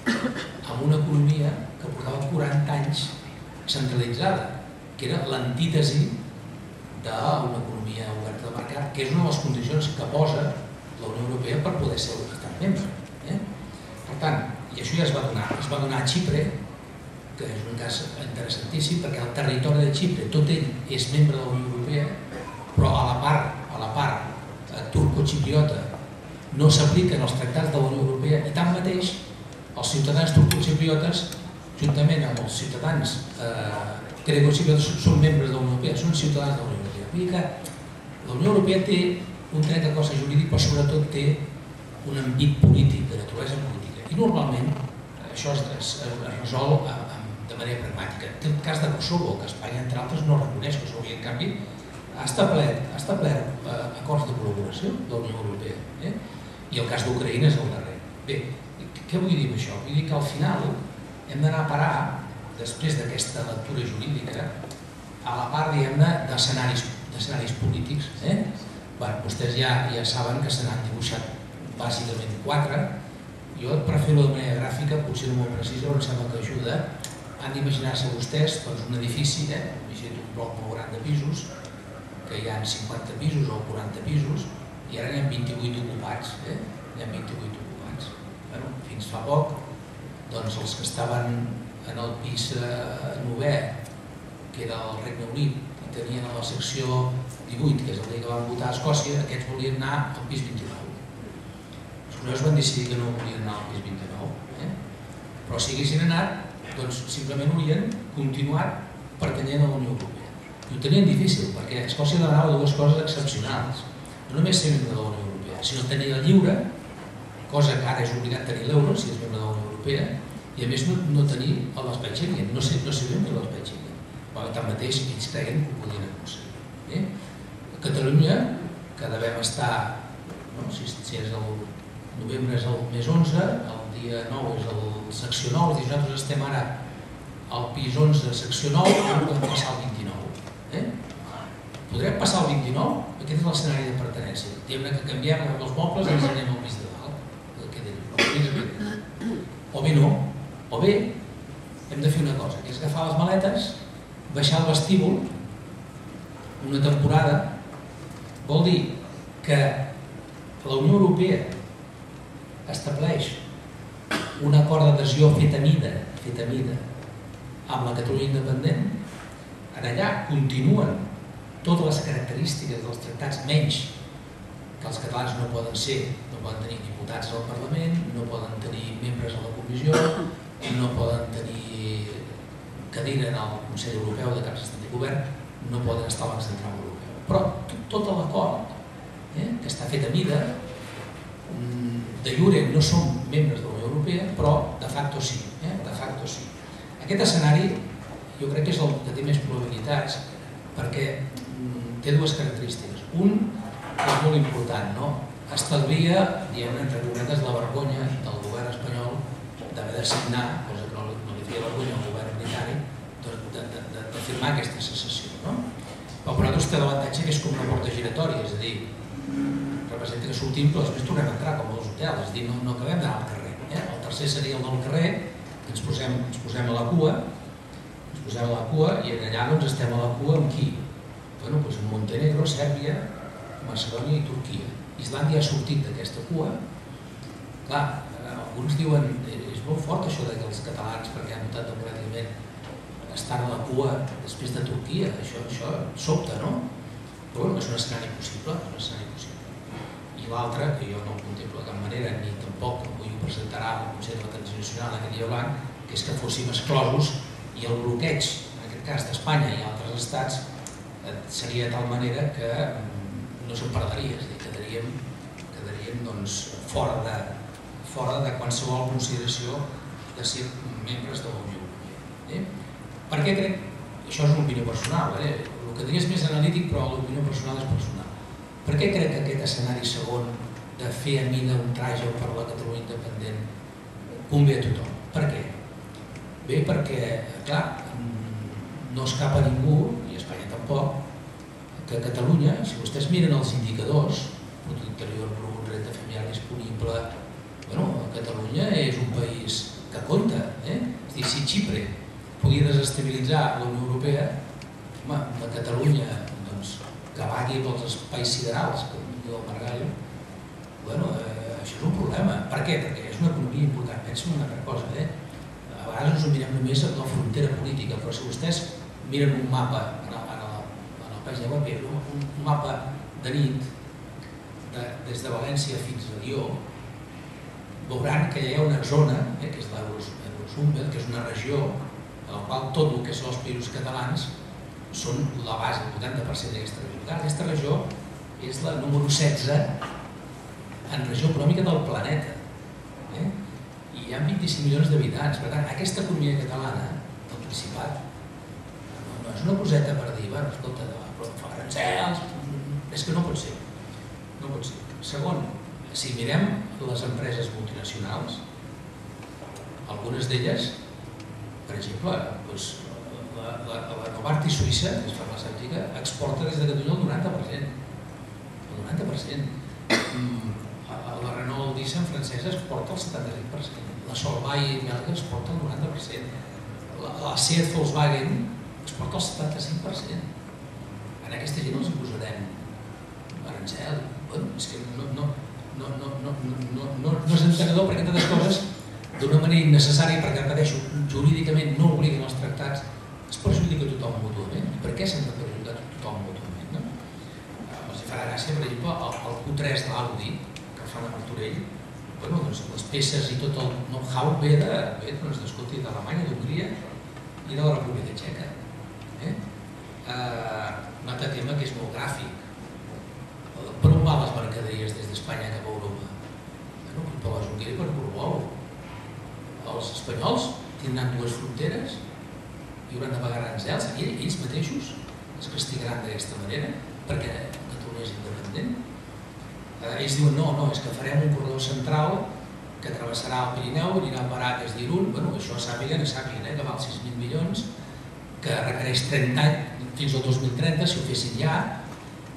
amb una economia que portava 40 anys centralitzada, que era l'antítesi d'una economia oberta de mercat, que és una de les condicions que posa la Unió Europea per poder ser un estat membre. Per tant, i això ja es va donar a Xipre, que és un cas interessantíssim, perquè el territori de Xipre, tot ell és membre de la Unió Europea, però a la part turco-xipriota no s'apliquen els tractats de la Unió Europea i tanmateix els ciutadans turco-xipriotes, juntament amb els ciutadans grego-xipriotes, són membres de la Unió Europea, són ciutadans de la Unió Europea. Vull dir que la Unió Europea té un trencaclosca jurídic, però sobretot té un àmbit polític, de naturalesa política. I normalment això es resol de manera pragmàtica. Té el cas de Kosovo, que Espanya, entre altres, no reconeix Kosovo i, en canvi, ha establert acords de col·laboració de la Unió Europea. I el cas d'Ucraïna és el darrer. Bé, què vull dir amb això? Vull dir que al final hem d'anar a parar, després d'aquesta lectura jurídica, a la part, diguem-ne, d'escenaris polítics. Vostès ja saben que se n'han dibuixat bàsicament 4. Jo, per fer-ho de manera gràfica, potser no molt precisa, però em sembla que ajuda. Han d'imaginar-se vostès un edifici, un bloc molt gran de pisos, que hi ha 50 pisos o 40 pisos, i ara n'hi ha 28 ocupats. Fins fa poc, els que estaven en el pis 9è, que era el Regne Unit, i tenien a la secció 18, que és el dia que van votar a Escòcia, aquests volien anar al pis 29. Els escocesos van decidir que no volien anar al pis 29, però si haguessin anat, simplement haurien continuat pertanyent a la Unió Europea. I ho tenien difícil, perquè Escòcia demanava dues coses excepcionals. No només ser membre de la Unió Europea, sinó tenir la lliure cosa que ara és obligat tenir l'euro si és membre de la Unió Europea, i a més no tenir l'espai Schengen, no ser membre de l'espai Schengen. Però tanmateix ells creien que ho podien aconseguir. A Catalunya, que devem estar, si és el novembre és el mes 11, el dia 9 és el secció 9, i nosaltres estem ara al pis 11, secció 9, i no podem passar al 29. Podrem passar al 29? Aquest és l'escenari de pertinència. Diguem-ne que canviem els mobles i ens anem al pis de dalt. O bé no. O bé hem de fer una cosa, que és agafar les maletes, baixar al vestíbul una temporada. Vol dir que la Unió Europea estableix un acord d'adhesió fet a mida amb la Catalunya independent. En allà continuen totes les característiques dels tractats, menys que els catalans no poden tenir diputats al Parlament, no poden tenir membres a la Comissió, no poden tenir cadira en el Consell Europeu de caps d'estat i govern, no poden estar a Banc Central Europeu. Però tot l'acord, que està fet a mida, de jure no som membres de la Unió Europea, però de facto sí. Aquest escenari jo crec que és el que té més probabilitats, perquè té dues característiques. Un és molt important, estalvia, entre cometes, la vergonya del govern espanyol d'haver de signar, cosa que no li feia vergonya al govern britànic, de firmar aquesta secessió. Però per nosaltres té l'avantatge que és com una porta giratòria, és a dir, representa que sortim però després tornem a entrar com als hotels, és a dir, no acabem d'anar al carrer. El tercer seria el del carrer, que ens posem a la cua i allà estem a la cua amb qui? Amb Montenegro, Sèrbia, Macedònia i Turquia. Islàndia ha sortit d'aquesta cua. Clar, alguns diuen és molt fort això que els catalans, perquè han votat democràticament, estan a la cua després de Turquia. Això sobta, no? Però és un escenari possible. I l'altre, que jo no el contemplo de cap manera, ni tampoc avui ho presentarà el Consell de la Transició Nacional aquest dia blanc, que és que fóssim exclosos i el bloqueig, en aquest cas d'Espanya i altres estats, seria de tal manera que no se'n perdria, és a dir, quedaríem fora de qualsevol consideració de ser membres de la Unió Europea. Per què crec? Això és una opinió personal, el que diria és més analític, però l'opinió personal és personal. Per què crec que aquest escenari segon de fer a mida un traje per la Catalunya independent convé a tothom? Per què? Bé, perquè, clar, no escapa a ningú, i a Espanya tampoc, que a Catalunya, si vostès miren els indicadors, producte interior brut, renda familiar disponible, Catalunya és un país que compta. És a dir, si Xipre podia desestabilitzar la Unió Europea, la Catalunya que vagui pels espais siderals, com diu el Margallo, això és un problema. Per què? Perquè és una economia important. Pensa en una altra cosa. A vegades ens ho mirem només a la frontera política, però si vostès miren un mapa en el pàgina web, un mapa de nit, des de València fins a Lió, veuran que hi ha una zona, que és l'Eurosúmbel, que és una regió en la qual tot el que són els països catalans són la base, el 80% d'aquesta regió. Aquesta regió és la número 16 en regió econòmica del planeta. I hi ha 25 milions d'habitants. Per tant, aquesta economia catalana, del Principat, no és una coseta per dir, escolta, però fa arancels, és que no pot ser. No pot ser. Segon, si mirem les empreses multinacionals, algunes d'elles, per exemple, la Novartis suïssa, que és farmacèutica, exporta des de Catalunya el 90%. El 90%. La Renault Nissan francesa exporta el 75%. La Solvay belga exporta el 90%. La Seat Volkswagen exporta el 75%. A aquesta gent els posarem arancel. És que no és entenedor perquè tantes coses d'una manera innecessària, perquè repeteixo, jurídicament no obliguen els tractats, es perjudica tothom mútuament. I per què s'han de perjudicar tothom mútuament? Els farà gràcia, per exemple, el Q3 de l'Audi, que el fan a Martorell, les peces i tot el know-how ve d'Alemanya, d'Hongria i de la República Txeca. Un altre tema que és molt gràfic. Per on van les mercaderies des d'Espanya cap a Europa? Pau Junquera i per Portbou. Els espanyols tindran dues fronteres i hauran de pagar aranzels. Ells mateixos es castigaran d'aquesta manera perquè Catalunya és independent. Ells diuen no, és que farem un corredor central que travessarà el Pirineu, anirà a parar des d'Irun. Bueno, això sàpiguen, que val 6.000 milions, que requereix 30 anys fins al 2030 si ho fessin ja,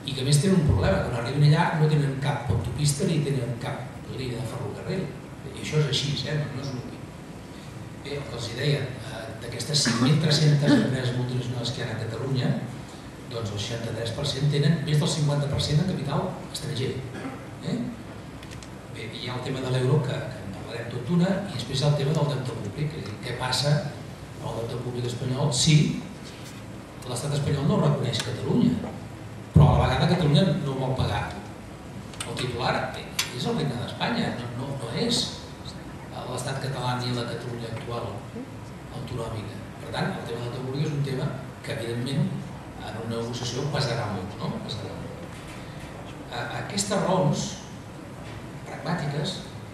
i que a més tenen un problema, quan arriben allà no tenen cap autopista ni tenen cap línia de ferrocarril. I això és així, no és únic. Bé, el que els deia, d'aquestes 5.300 empreses multinacionals que hi ha a Catalunya, doncs el 63% tenen més del 50% en capital estranger. Bé, hi ha el tema de l'euro, que en parlarem tot d'una, i després hi ha el tema del deute públic, és a dir, què passa amb el deute públic espanyol si l'estat espanyol no reconeix Catalunya, però a la vegada Catalunya no vol pagar. El titular és el Regne d'Espanya, no és l'estat català ni la Catalunya actual autonòmica. Per tant, el tema del deute públic és un tema que, evidentment, en una negociació pesarà molt, no? Aquestes raons pragmàtiques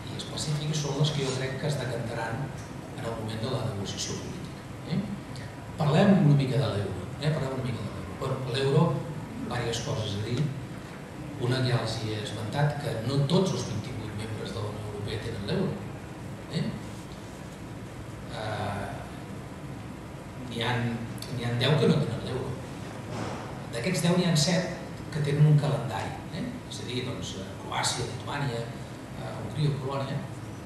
i específiques són les que jo crec que es decantaran en el moment de la negociació política. Parlem una mica de l'euro. L'euro, diverses coses a dir. Una ja els he esmentat, que no tots els 28 membres de la Unió Europea tenen l'euro. N'hi ha 10 que no tenen l'euro. D'aquests 10 n'hi ha 7 que tenen un calendari. És a dir, Croàcia, Lituània, Hongria, Polònia,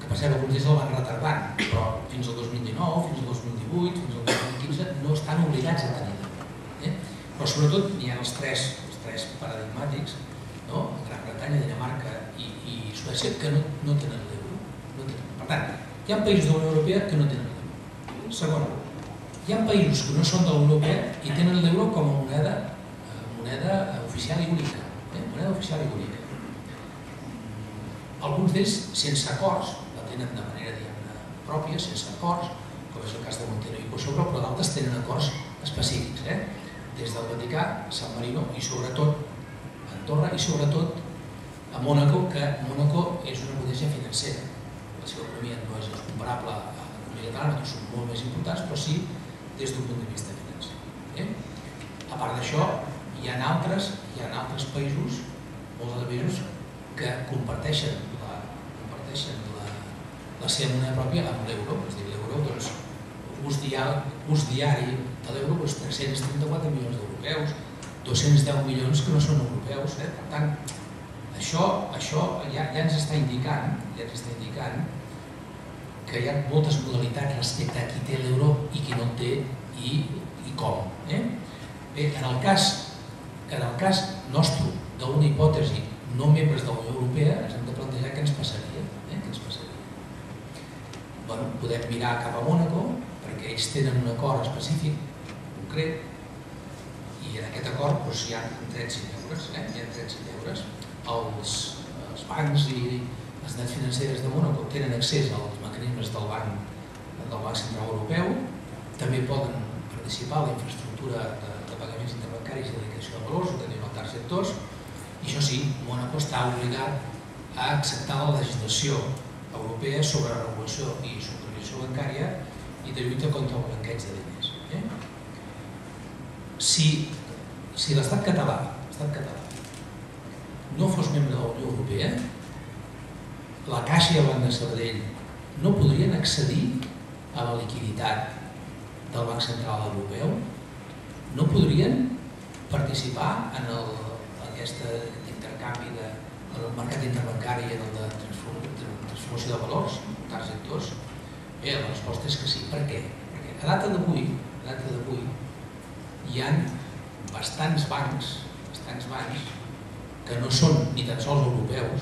que per cert alguns d'ells el van retardant, però fins al 2019, fins al 2018, fins al 2015 no estan obligats a tenir-lo. Però sobretot n'hi ha els tres paradigmàtics, Gran Bretanya, Dinamarca i Suècia, que no tenen l'euro. Per tant, hi ha països de la Unió Europea que no tenen l'euro. Segon, hi ha països que no són de la Unió Europea i tenen l'euro com a moneda oficial i única. Alguns d'ells sense acords, la tenen de manera pròpia, sense acords, com és el cas de Montenegro i Kosovo, però d'altres tenen acords específics, des del Vaticà, San Marino i sobretot Andorra i sobretot a Mònaco, que Mònaco és una potència financera. La seva economia no és comparable a l'economia catalana, que són molt més importants, però sí des d'un punt de vista financer. A part d'això, hi ha altres països, molts altres països, que comparteixen la seva moneda pròpia amb l'euro. És a dir, l'euro, ús diari de l'euro, 334 milions d'europeus, 210 milions que no són europeus. Per tant, això ja ens està indicant que hi ha moltes modalitats respecte a qui té l'euro i qui no el té i com. Bé, en el cas nostre, d'una hipòtesi no membres de la Unió Europea, ens hem de plantejar què ens passaria. Podem mirar cap a Mònaco, perquè ells tenen un acord específic, concret, i en aquest acord hi ha 35 euros. Els bancs i les entitats financeres de Mònaco tenen accés als mecanismes del Banc Central Europeu, també poden participar en la infraestructura de pagaments interbancaris i de liquidació de valors, ho tenim altres sectors, i això sí, Mònaco està obligat a acceptar la legislació europea sobre regulació i supervisió bancària i de lluita contra el blanqueig de diners. Si l'estat català no fos membre de la Unió Europea, la Caixa i el Banc de Sabadell no podrien accedir a la liquiditat del Banc Central Europeu, no podrien participar en aquest intercanvi del mercat interbancari i en el de transformació de valors en tants sectors. Bé, la resposta és que sí. Per què? Perquè a data d'avui hi ha bastants bancs que no són ni tan sols europeus,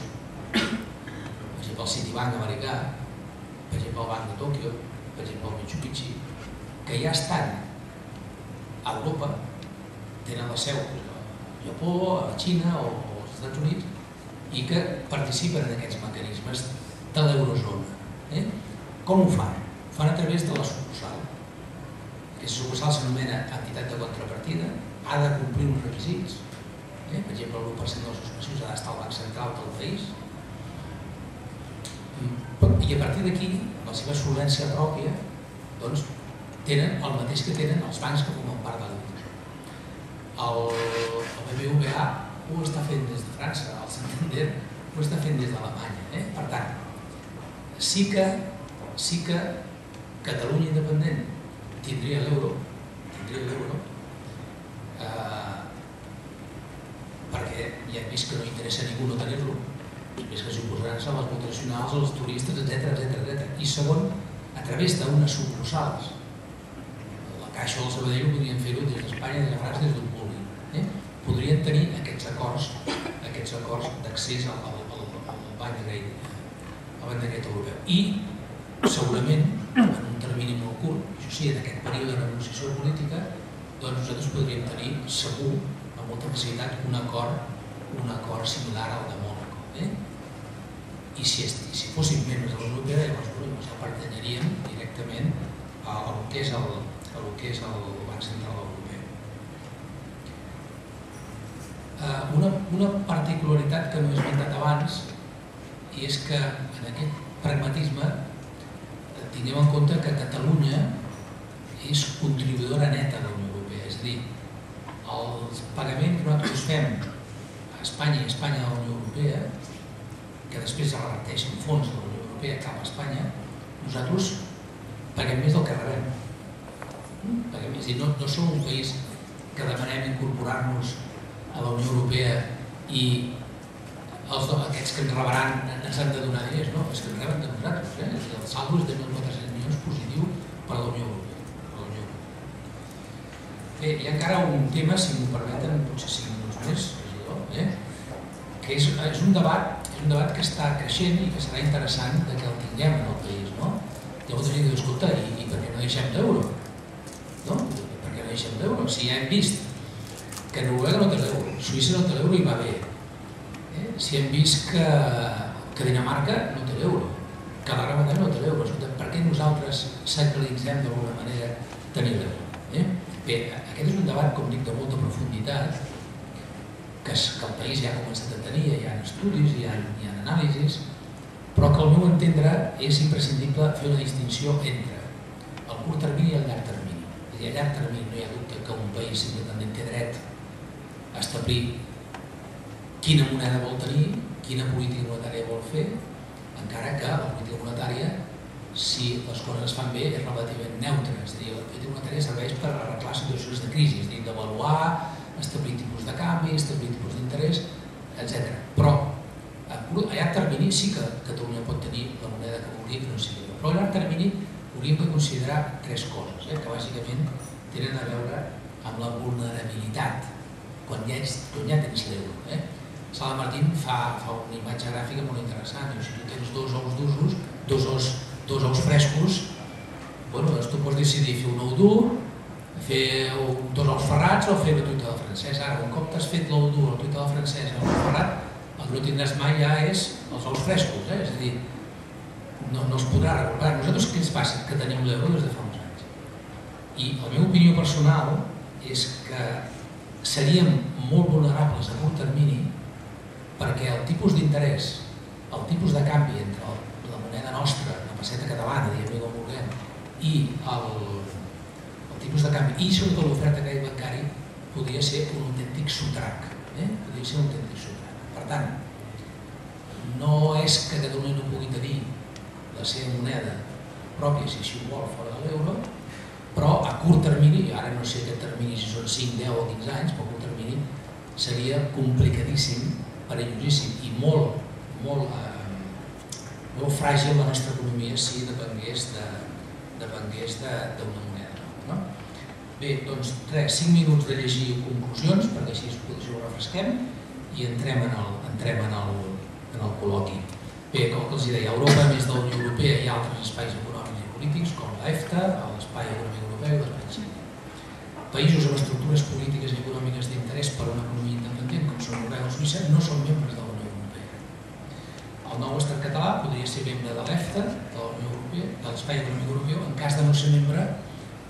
per exemple el Citibank americà, per exemple el Banc de Tòquio, per exemple el Mitsubishi, que ja estan a Europa, tenen la seu al Japó, a la Xina o als Estats Units, i que participen en aquests mecanismes de l'eurozona. Com ho fan? Ho fan a través de la sucursal. Aquesta sucursal s'anomena entitat de contrapartida, ha de complir uns requisits, per exemple el 1% dels seus passius ha d'estar al Banc Central del país, I a partir d'aquí, la seva solvència pròpia, doncs, tenen el mateix que tenen els bancs que formen part de l'Europa. El BBVA ho està fent des de França, el Santander ho està fent des d'Alemanya. Per tant, sí que Catalunya independent tindria l'euro, perquè ja hem vist que no interessa a ningú no tenir-lo, més que suposaran-se a les multinacionals, als turistes, etc. I segon, a través d'unes sucursals, la Caixa o el Sabadell podrien fer-ho des d'Espanya, des de França, des d'on vulguin. Podrien tenir aquests acords d'accés al banc de crèdit europeu. I segurament, en un termini molt curt, això sí, en aquest període de negociació política, doncs nosaltres podríem tenir segur, amb molta facilitat, un acord similar al de Mònaco. I si fóssim membres de la Unió Europea, llavors pertanyeríem directament al que és el Banc Central Europeu. Una particularitat que no he esmentat abans és que en aquest pragmatisme tinguem en compte que Catalunya és contribuïdora neta de la Unió Europea, és a dir, els pagaments que nosaltres fem a Espanya i a Espanya a la Unió Europea, que després es reverteixen fons de la Unió Europea cap a Espanya, nosaltres paguem més del que rebem. És a dir, no som un país que demanem incorporar-nos a la Unió Europea i aquests que ens rebaran ens han de donar diners, no, és que ens reben de nosaltres. El saldo és de 1.400 milions positiu per a la Unió Europea. Bé, hi ha encara un tema, si m'ho permeten, potser 5 minuts més, que és un debat que està creixent i que serà interessant que el tinguem en el país. Hi ha molta gent que diu, escolta, i per què no deixem l'euro? Per què no deixem l'euro? Si ja hem vist que Noruega no té l'euro, Suïssa no té l'euro i va bé. Si hem vist que Dinamarca no té l'euro, que la Gran Bretanya no té l'euro, per què nosaltres sacralitzem d'alguna manera tenir l'euro? Bé, aquest és un debat, com dic, de molta profunditat, que el país ja ha començat a tenir, hi ha estudis, hi ha anàlisis, però que al meu entendre és imprescindible fer una distinció entre el curt termini i el llarg termini. És a dir, a llarg termini no hi ha dubte que un país independent té dret a establir quina moneda vol tenir, quina política monetària vol fer, encara que la política monetària, si les coses es fan bé, és relativament neutra. És a dir, la política monetària serveix per arreglar situacions de crisi, és a dir, d'avaluar, establir tipus de canvi, establir tipus d'interès, etc. Però a llarg termini sí que Catalunya pot tenir la moneda que vulgui, que no sigui bé. Però a llarg termini hauríem de considerar 3 coses, que bàsicament tenen a veure amb la vulnerabilitat quan ja tens l'euro. Sala Martín fa una imatge gràfica molt interessant. Si tu tens 2 ous d'usos, 2 ous frescos, tu pots decidir fer un ou dur, fer 2 ous ferrats o fer la truita del francès. Ara, un cop t'has fet l'ou dur, la truita del francès o l'ou ferrat, el que no tindràs mai ja és els ous frescos. És a dir, no es podrà recuperar. Nosaltres què ens passa? Que tenim l'euro des de fa uns anys. I la meva opinió personal és que seríem molt vulnerables a curt termini perquè el tipus d'interès, el tipus de canvi entre la moneda nostra, la pesseta catalana, diguem-ne com vulguem, i el tipus de canvi, i sobretot l'oferta de crèdit bancari, podria ser un autèntic sotrac. Per tant, no és que Catalunya no pugui tenir la seva moneda pròpia, si així ho vol, fora de l'euro, però a curt termini, ara no sé aquest termini si són 5, 10 o 15 anys, però a curt termini seria complicadíssim, perillosíssim i molt fràgil la nostra economia si depengués d'una moneda. Bé, doncs 5 minuts de llegir conclusions, perquè així ho refresquem i entrem en el col·loqui. Bé, com els deia, a Europa, a més de la Unió Europea, hi ha altres espais econòmics i polítics, com l'EFTA, l'Espai Econòmic Europeu i l'Espai Civil. Països amb estructures polítiques i econòmiques d'interès per a una economia independent, com són Noruega o Suïssa, no són membres de la Unió Europea. El nou estat català podria ser membre de l'EFTA, de l'Espai Econòmic Europeu, en cas de no ser membre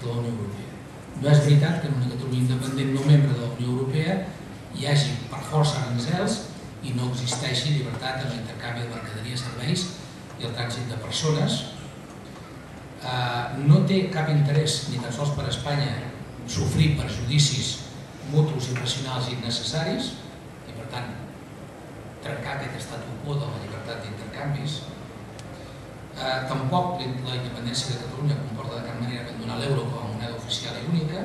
de la Unió Europea. No és veritat que en una Catalunya independent no membre de la Unió Europea hi hagi per força aranzels i no existeixi llibertat en l'intercanvi de mercaderies, serveis i el trànsit de persones. No té cap interès, ni tan sols per a Espanya, sofrir perjudicis mutus i nacionals innecessaris i, per tant, trencar aquest statu quo de la llibertat d'intercanvis. Tampoc la independència de Catalunya comporta de cap manera abandonar l'euro com a moneda oficial i única.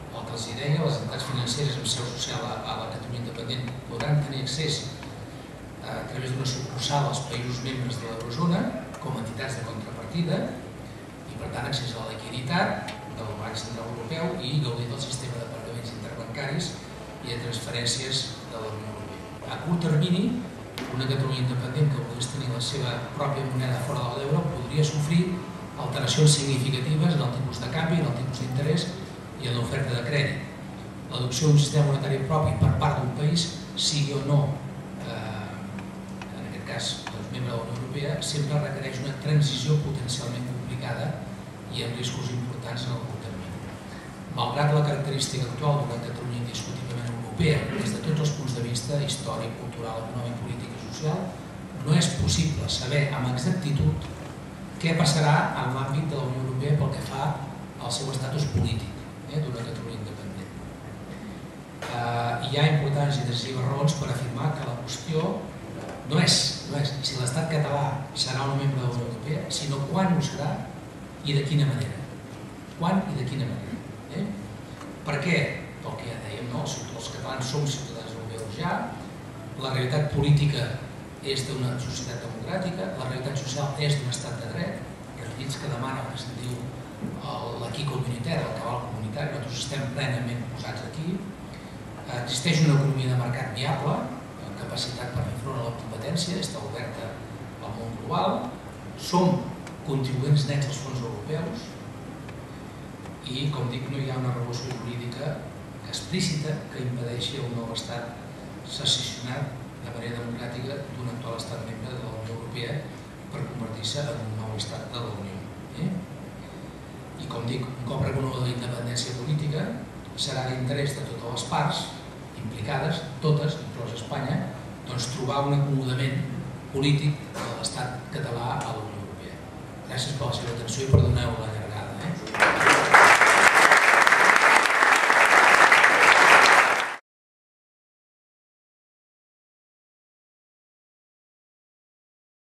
El que els deia, les entitats financeres amb seu social a la Catalunya independent podran tenir accés a través d'una sucursal als països membres de l'eurozona com a entitats de contrapartida i, per tant, accés a la liquiditat del Banc Central Europeu i gaudir del sistema de pagaments interbancaris i de transferències de la Unió Europea. A curt termini, una Catalunya independent que volgués tenir la seva pròpia moneda fora de l'euro podria sofrir alteracions significatives en el tipus de canvi, en el tipus d'interès i en l'oferta de crèdit. L'adopció d'un sistema monetari propi per part d'un país, sigui o no, en aquest cas, membre de la Unió Europea, sempre requereix una transició potencialment complicada i amb riscos importants en el curt termini. Malgrat la característica actual d'una Catalunya indiscutiblement europea, des de tots els punts de vista històric, cultural, econòmic, polític i social, no és possible saber amb exactitud què passarà en l'àmbit de la Unió Europea pel que fa al seu estatus polític d'una Catalunya independent. Hi ha importants i decisives raons per afirmar que la qüestió no és si l'estat català serà un membre de la Unió Europea, sinó quan ho serà i de quina manera. Quan i de quina manera. Per què? Pel que ja dèiem, els catalans som ciutadans europeus ja, la realitat política és d'una societat democràtica, la realitat social és d'un estat de dret, requisits que demana el que se'n diu l'acquis communautaire, el cabal comunitari, nosaltres estem plenament posats aquí. Existeix una economia de mercat viable, amb capacitat per fer front a la competència, està oberta al món global, som contribuents nets als fons europeus i, com dic, no hi ha una revolució jurídica explícita que impedeixi un nou estat secessionat de manera democràtica d'un actual estat membre de la Unió Europea per convertir-se en un nou estat de la Unió. I, com dic, un cop reconeguda la independència política, serà d'interès de totes les parts implicades, totes, inclòs Espanya, trobar un acomodament polític de l'estat català a la Unió Europea. Gràcies per la seva atenció i perdoneu la